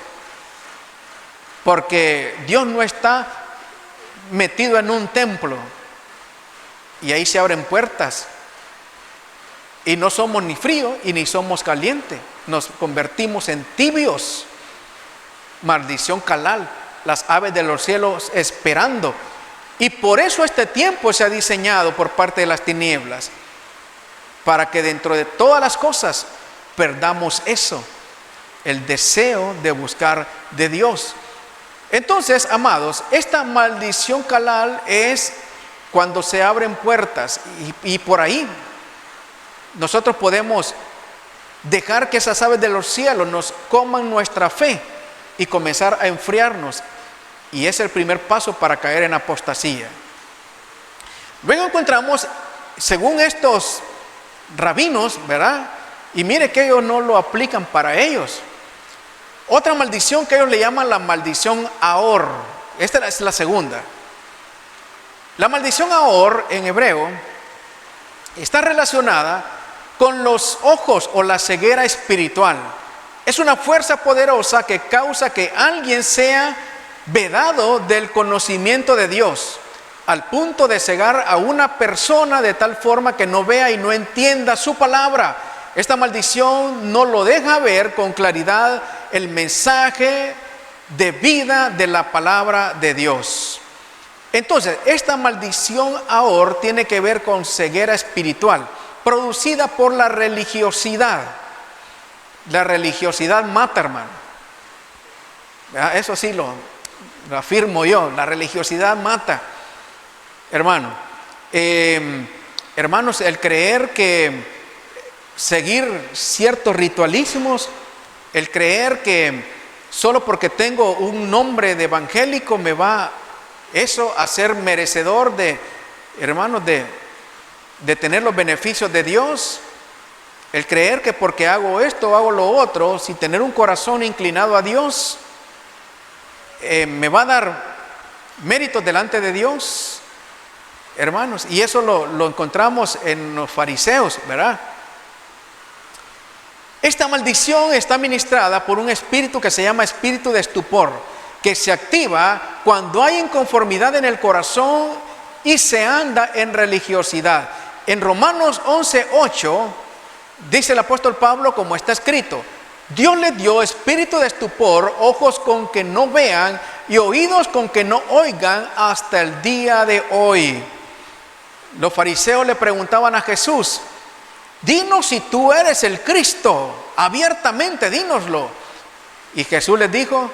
porque Dios no está metido en un templo y ahí se abren puertas y no somos ni frío y ni somos caliente, nos convertimos en tibios. Maldición calal, las aves de los cielos esperando. Y por eso este tiempo se ha diseñado por parte de las tinieblas, para que dentro de todas las cosas perdamos eso, el deseo de buscar de Dios. Entonces, amados, esta maldición calal es cuando se abren puertas y por ahí nosotros podemos dejar que esas aves de los cielos nos coman nuestra fe y comenzar a enfriarnos. Y es el primer paso para caer en apostasía. Luego encontramos, según estos rabinos, ¿verdad? Y mire que ellos no lo aplican para ellos. Otra maldición que ellos le llaman la maldición Ahor. Esta es la segunda. La maldición Ahor en hebreo está relacionada con los ojos o la ceguera espiritual. Es una fuerza poderosa que causa que alguien sea vedado del conocimiento de Dios, al punto de cegar a una persona de tal forma que no vea y no entienda su palabra. Esta maldición no lo deja ver con claridad el mensaje de vida de la palabra de Dios. Entonces, esta maldición ahora tiene que ver con ceguera espiritual, producida por la religiosidad. La religiosidad mata, hermano. Eso sí lo afirmo yo, la religiosidad mata, hermano. Hermanos, el creer que seguir ciertos ritualismos, el creer que solo porque tengo un nombre de evangélico me va eso a ser merecedor de, hermanos, de tener los beneficios de Dios. El creer que porque hago esto o hago lo otro, sin tener un corazón inclinado a Dios, me va a dar méritos delante de Dios, hermanos. Y eso lo encontramos en los fariseos, ¿verdad? Esta maldición está ministrada por un espíritu que se llama espíritu de estupor, que se activa cuando hay inconformidad en el corazón y se anda en religiosidad. En Romanos 11:8 dice el apóstol Pablo, como está escrito: Dios le dio espíritu de estupor, ojos con que no vean y oídos con que no oigan hasta el día de hoy. Los fariseos le preguntaban a Jesús: dinos si tú eres el Cristo, abiertamente dínoslo. Y Jesús les dijo,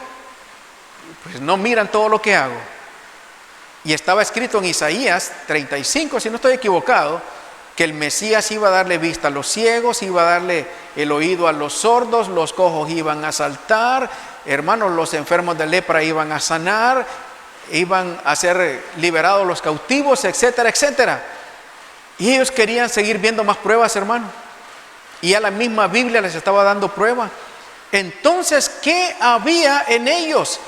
pues no miran todo lo que hago. Y estaba escrito en Isaías 35, si no estoy equivocado, que el Mesías iba a darle vista a los ciegos, iba a darle el oído a los sordos, los cojos iban a saltar, hermanos, los enfermos de lepra iban a sanar, iban a ser liberados los cautivos, etcétera, etcétera. Y ellos querían seguir viendo más pruebas, hermano. Y a la misma Biblia les estaba dando prueba. Entonces, ¿qué había en ellos?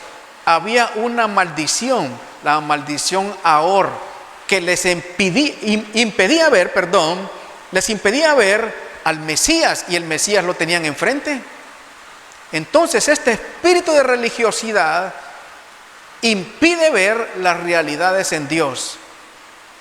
Había una maldición, la maldición Ahor, que les impedía ver al Mesías, y el Mesías lo tenían enfrente. Entonces, este espíritu de religiosidad impide ver las realidades en Dios.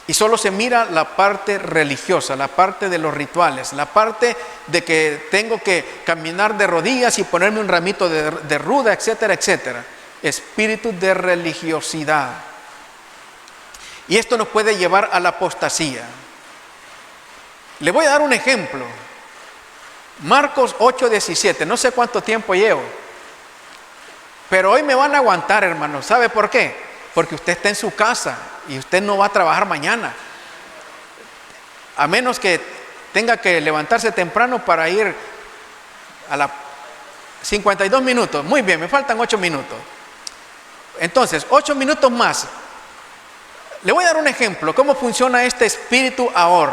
Y solo se mira la parte religiosa, la parte de los rituales, la parte de que tengo que caminar de rodillas y ponerme un ramito de ruda, etcétera, etcétera. Espíritu de religiosidad. Y esto nos puede llevar a la apostasía. Le voy a dar un ejemplo. Marcos 8:17. No sé cuánto tiempo llevo, pero hoy me van a aguantar, hermanos. ¿Sabe por qué? Porque usted está en su casa y usted no va a trabajar mañana, a menos que tenga que levantarse temprano para ir a las 52 minutos. Muy bien, me faltan 8 minutos. Entonces, 8 minutos más. Le voy a dar un ejemplo, cómo funciona este espíritu Ahor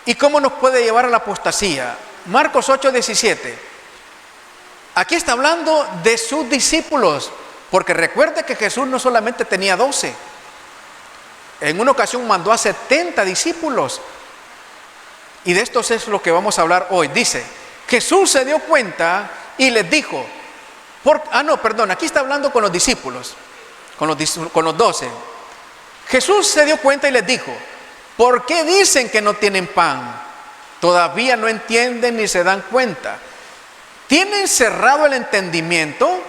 y cómo nos puede llevar a la apostasía. Marcos 8:17. Aquí está hablando de sus discípulos, porque recuerde que Jesús no solamente tenía 12. En una ocasión mandó a 70 discípulos. Y de estos es lo que vamos a hablar hoy. Dice, Jesús se dio cuenta y les dijo, aquí está hablando con los discípulos, con los 12. Jesús se dio cuenta y les dijo, ¿por qué dicen que no tienen pan? Todavía no entienden ni se dan cuenta. ¿Tienen cerrado el entendimiento?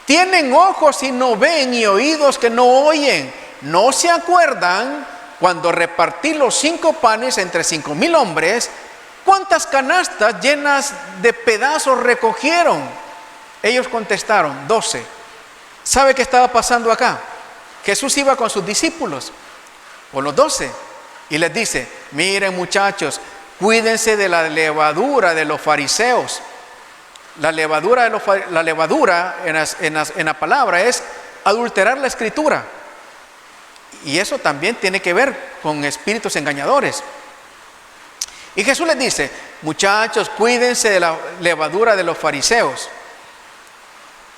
¿Tienen ojos y no ven y oídos que no oyen? ¿No se acuerdan cuando repartí los 5 panes entre 5,000 hombres? ¿Cuántas canastas llenas de pedazos recogieron? Ellos contestaron, 12. ¿Sabe qué estaba pasando acá? Jesús iba con sus discípulos, con los 12, y les dice, miren muchachos, cuídense de la levadura de los fariseos. La levadura en la palabra es adulterar la escritura. Y eso también tiene que ver con espíritus engañadores. Y Jesús les dice, muchachos, cuídense de la levadura de los fariseos.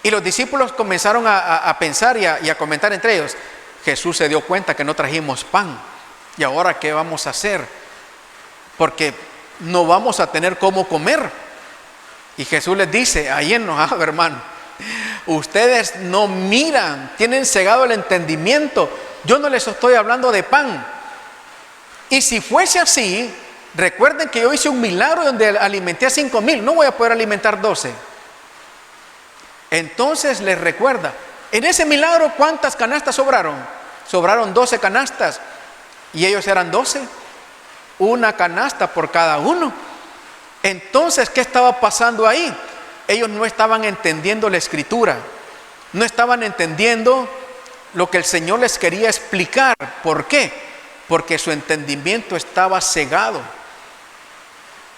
Y los discípulos comenzaron a pensar y a comentar entre ellos, Jesús se dio cuenta que no trajimos pan. ¿Y ahora qué vamos a hacer? Porque no vamos a tener cómo comer. Y Jesús les dice, ahí enojado, hermano, ustedes no miran, tienen cegado el entendimiento. Yo no les estoy hablando de pan. Y si fuese así, recuerden que yo hice un milagro donde alimenté a 5,000, no voy a poder alimentar 12. Entonces les recuerda, en ese milagro, ¿cuántas canastas sobraron? Sobraron 12 canastas. Y ellos eran 12. Una canasta por cada uno. Entonces, ¿qué estaba pasando ahí? Ellos no estaban entendiendo la escritura. No estaban entendiendo lo que el Señor les quería explicar. ¿Por qué? Porque su entendimiento estaba cegado.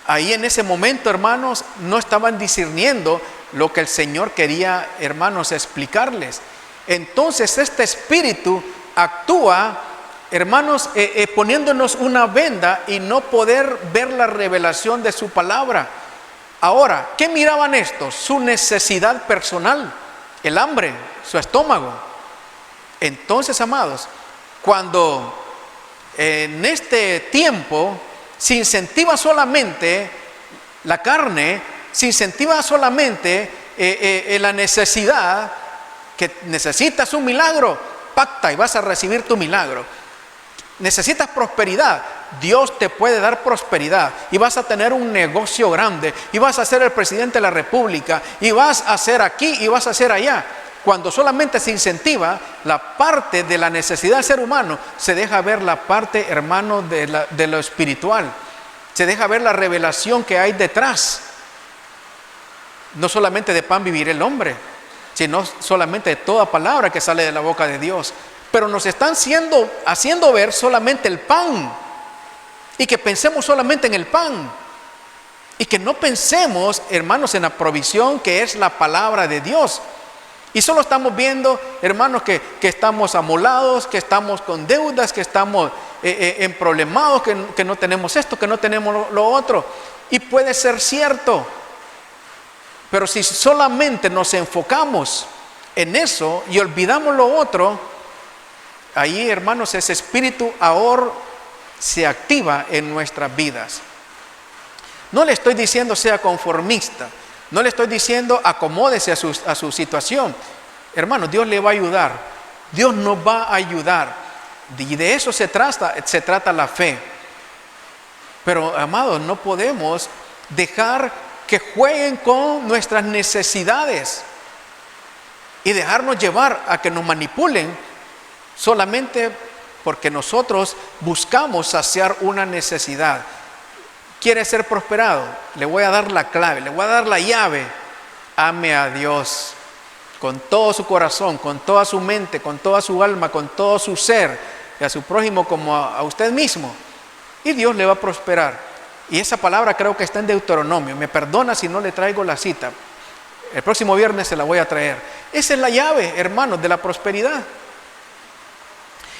Ahí en ese momento, hermanos, no estaban discerniendo lo que el Señor quería, hermanos, explicarles. Entonces este espíritu actúa, hermanos, poniéndonos una venda y no poder ver la revelación de su palabra. Ahora, ¿qué miraban estos? Su necesidad personal, el hambre, su estómago. Entonces, amados, cuando en este tiempo se incentiva solamente la carne, se incentiva solamente la necesidad, que necesitas un milagro, pacta y vas a recibir tu milagro. Necesitas prosperidad, Dios te puede dar prosperidad y vas a tener un negocio grande y vas a ser el presidente de la república y vas a hacer aquí y vas a hacer allá. Cuando solamente se incentiva la parte de la necesidad del ser humano, se deja ver la parte, hermano, de lo espiritual. Se deja ver la revelación que hay detrás. no solamente de pan vivirá el hombre, sino solamente de toda palabra que sale de la boca de Dios. Pero nos están haciendo ver solamente el pan, y que pensemos solamente en el pan, y que no pensemos, hermanos, en la provisión que es la palabra de Dios. Y solo estamos viendo, hermanos, que estamos amolados, que estamos con deudas, que estamos emproblemados, que no tenemos esto, que no tenemos lo otro. Y puede ser cierto, pero si solamente nos enfocamos en eso y olvidamos lo otro, ahí, hermanos, ese espíritu ahorro se activa en nuestras vidas. No le estoy diciendo sea conformista, no le estoy diciendo acomódese a su situación. Hermano, Dios le va a ayudar, Dios nos va a ayudar, y de eso se trata la fe. Pero, amados, no podemos dejar que jueguen con nuestras necesidades y dejarnos llevar a que nos manipulen solamente porque nosotros buscamos saciar una necesidad. ¿Quiere ser prosperado? Le voy a dar la clave, le voy a dar la llave. Ame a Dios con todo su corazón, con toda su mente, con toda su alma, con todo su ser, y a su prójimo como a usted mismo. Y Dios le va a prosperar. Y esa palabra creo que está en Deuteronomio. Me perdona si no le traigo la cita. El próximo viernes se la voy a traer. Esa es la llave, hermanos, de la prosperidad.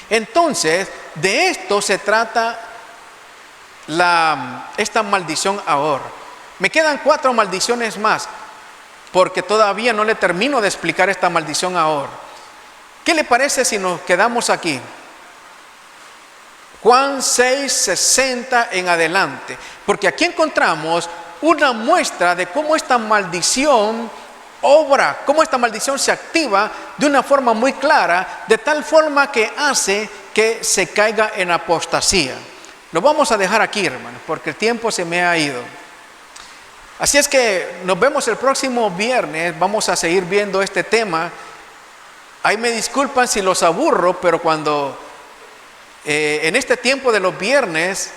Entonces, de esto se trata esta maldición ahora. Me quedan 4 maldiciones más, porque todavía no le termino de explicar esta maldición ahora. ¿Qué le parece si nos quedamos aquí? Juan 6:60 en adelante, porque aquí encontramos una muestra de cómo esta maldición obra, cómo esta maldición se activa de una forma muy clara, de tal forma que hace que se caiga en apostasía. Lo vamos a dejar aquí, hermanos, porque el tiempo se me ha ido. Así es que nos vemos el próximo viernes, vamos a seguir viendo este tema. Ahí me disculpan si los aburro, pero cuando en este tiempo de los viernes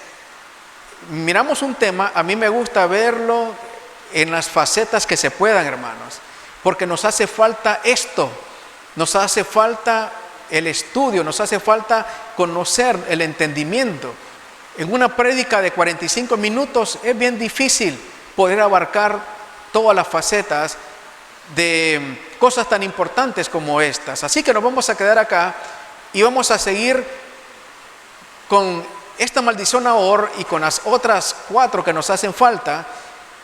miramos un tema, a mí me gusta verlo en las facetas que se puedan, hermanos, porque nos hace falta esto, nos hace falta el estudio, nos hace falta conocer el entendimiento. En una prédica de 45 minutos es bien difícil poder abarcar todas las facetas de cosas tan importantes como estas. Así que nos vamos a quedar acá y vamos a seguir con esta maldición ahora y con las otras 4 que nos hacen falta,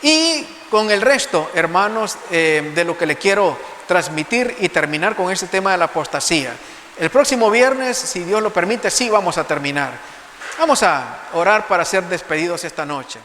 y con el resto, hermanos, de lo que le quiero transmitir y terminar con este tema de la apostasía. El próximo viernes, si Dios lo permite, sí vamos a terminar. Vamos a orar para ser despedidos esta noche.